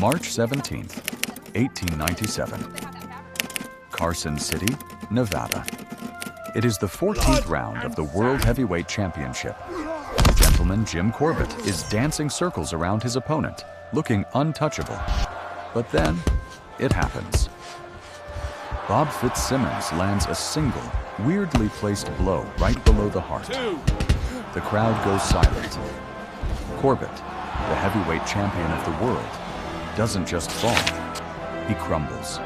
March 17th, 1897. Carson City, Nevada. It is the 14th round of the World Heavyweight Championship. Gentleman Jim Corbett is dancing circles around his opponent, looking untouchable. But then, it happens. Bob Fitzsimmons lands a single, weirdly placed blow right below the heart. The crowd goes silent. Corbett, the heavyweight champion of the world, doesn't just fall, he crumbles.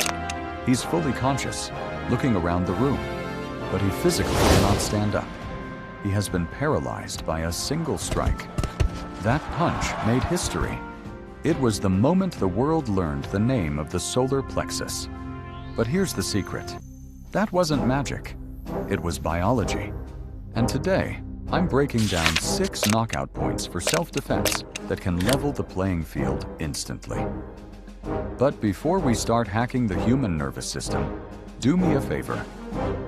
He's fully conscious, looking around the room, but he physically cannot stand up. He has been paralyzed by a single strike. That punch made history. It was the moment the world learned the name of the solar plexus. But here's the secret. That wasn't magic. It was biology. And today, I'm breaking down 6 knockout points for self-defense that can level the playing field instantly. But before we start hacking the human nervous system, do me a favor.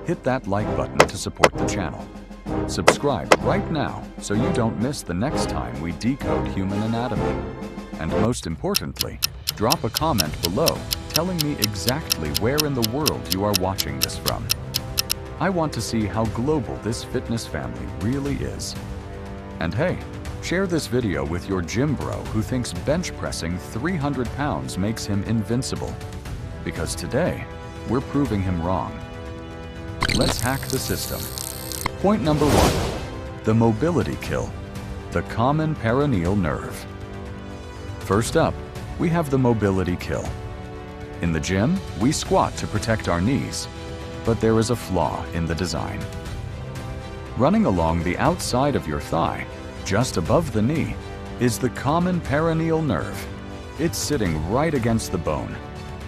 Hit that like button to support the channel. Subscribe right now so you don't miss the next time we decode human anatomy. And most importantly, drop a comment below telling me exactly where in the world you are watching this from. I want to see how global this fitness family really is. And hey, share this video with your gym bro who thinks bench pressing 300 pounds makes him invincible. Because today, we're proving him wrong. Let's hack the system. Point number 1, the mobility kill, the common peroneal nerve. First up, we have the mobility kill. In the gym, we squat to protect our knees, but there is a flaw in the design. Running along the outside of your thigh, just above the knee, is the common peroneal nerve. It's sitting right against the bone,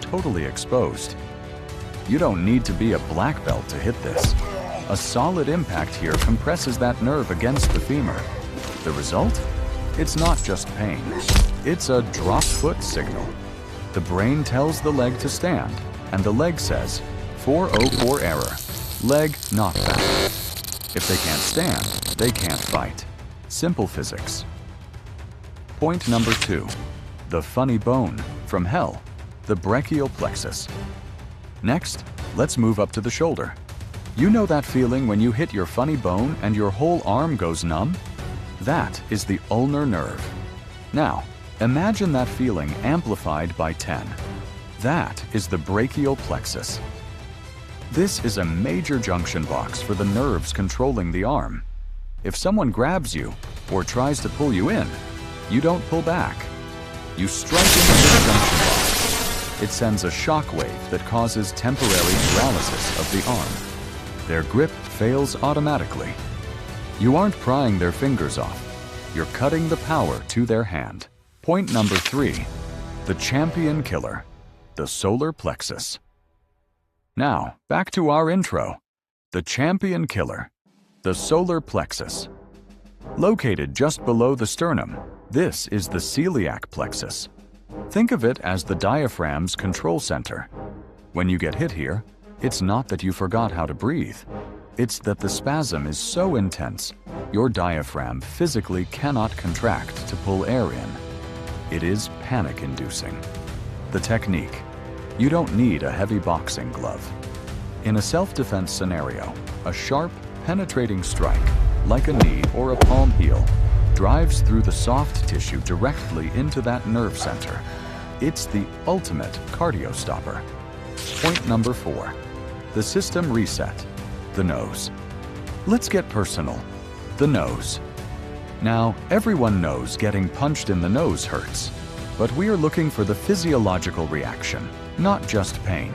totally exposed. You don't need to be a black belt to hit this. A solid impact here compresses that nerve against the femur. The result? It's not just pain. It's a drop foot signal. The brain tells the leg to stand, and the leg says, 404 error. Leg not back. If they can't stand, they can't fight. Simple physics. Point number 2, the funny bone from hell, the brachial plexus. Next, let's move up to the shoulder. You know that feeling when you hit your funny bone and your whole arm goes numb? That is the ulnar nerve. Now, imagine that feeling amplified by 10. That is the brachial plexus. This is a major junction box for the nerves controlling the arm. If someone grabs you or tries to pull you in, you don't pull back. You strike into this junction box. It sends a shock wave that causes temporary paralysis of the arm. Their grip fails automatically. You aren't prying their fingers off. You're cutting the power to their hand. Point number 3, the champion killer, the solar plexus. Now, back to our intro. The champion killer, the solar plexus. Located just below the sternum, this is the celiac plexus. Think of it as the diaphragm's control center. When you get hit here, it's not that you forgot how to breathe. It's that the spasm is so intense, your diaphragm physically cannot contract to pull air in. It is panic-inducing. The technique. You don't need a heavy boxing glove. In a self-defense scenario, a sharp, penetrating strike, like a knee or a palm heel, drives through the soft tissue directly into that nerve center. It's the ultimate cardio stopper. Point number 4, the system reset, the nose. Let's get personal. The nose. Now, everyone knows getting punched in the nose hurts, but we are looking for the physiological reaction, not just pain.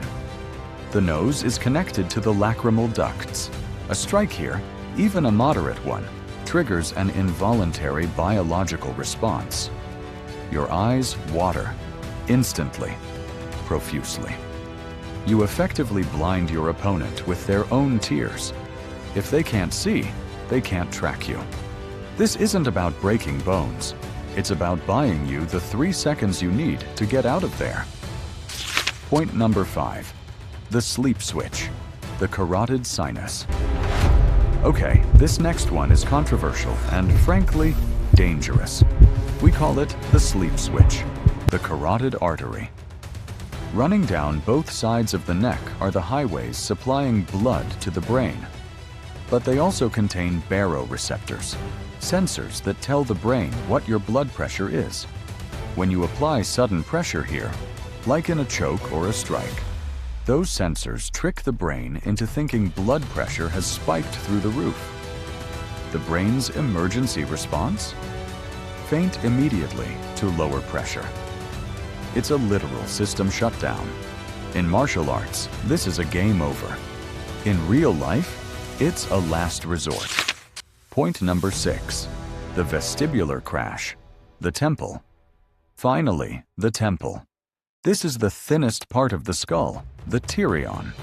The nose is connected to the lacrimal ducts. A strike here, even a moderate one, triggers an involuntary biological response. Your eyes water, instantly, profusely. You effectively blind your opponent with their own tears. If they can't see, they can't track you. This isn't about breaking bones. It's about buying you the 3 seconds you need to get out of there. Point number 5, the sleep switch, the carotid sinus. Okay, this next one is controversial and, frankly, dangerous. We call it the sleep switch, the carotid artery. Running down both sides of the neck are the highways supplying blood to the brain. But they also contain baroreceptors, sensors that tell the brain what your blood pressure is. When you apply sudden pressure here, like in a choke or a strike, those sensors trick the brain into thinking blood pressure has spiked through the roof. The brain's emergency response? Faint immediately to lower pressure. It's a literal system shutdown. In martial arts, this is a game over. In real life, it's a last resort. Point number 6, the vestibular crash, the temple. Finally, the temple. This is the thinnest part of the skull, the pterion.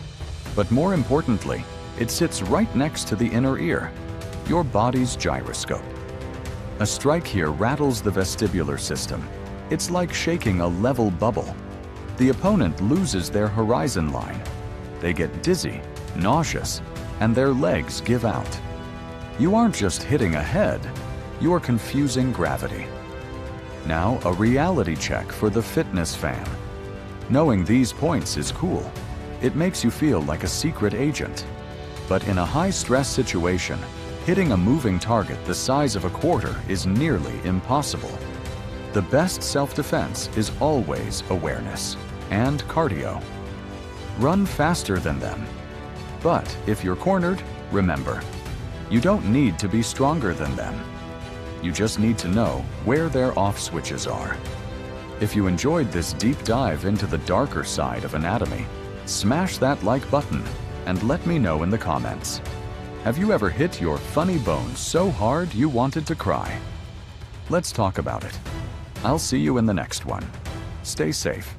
But more importantly, it sits right next to the inner ear, your body's gyroscope. A strike here rattles the vestibular system. It's like shaking a level bubble. The opponent loses their horizon line. They get dizzy, nauseous, and their legs give out. You aren't just hitting a head, you are confusing gravity. Now, a reality check for the fitness fan. Knowing these points is cool. It makes you feel like a secret agent. But in a high-stress situation, hitting a moving target the size of a quarter is nearly impossible. The best self-defense is always awareness and cardio. Run faster than them. But if you're cornered, remember, you don't need to be stronger than them. You just need to know where their off switches are. If you enjoyed this deep dive into the darker side of anatomy, smash that like button and let me know in the comments. Have you ever hit your funny bone so hard you wanted to cry? Let's talk about it. I'll see you in the next one. Stay safe.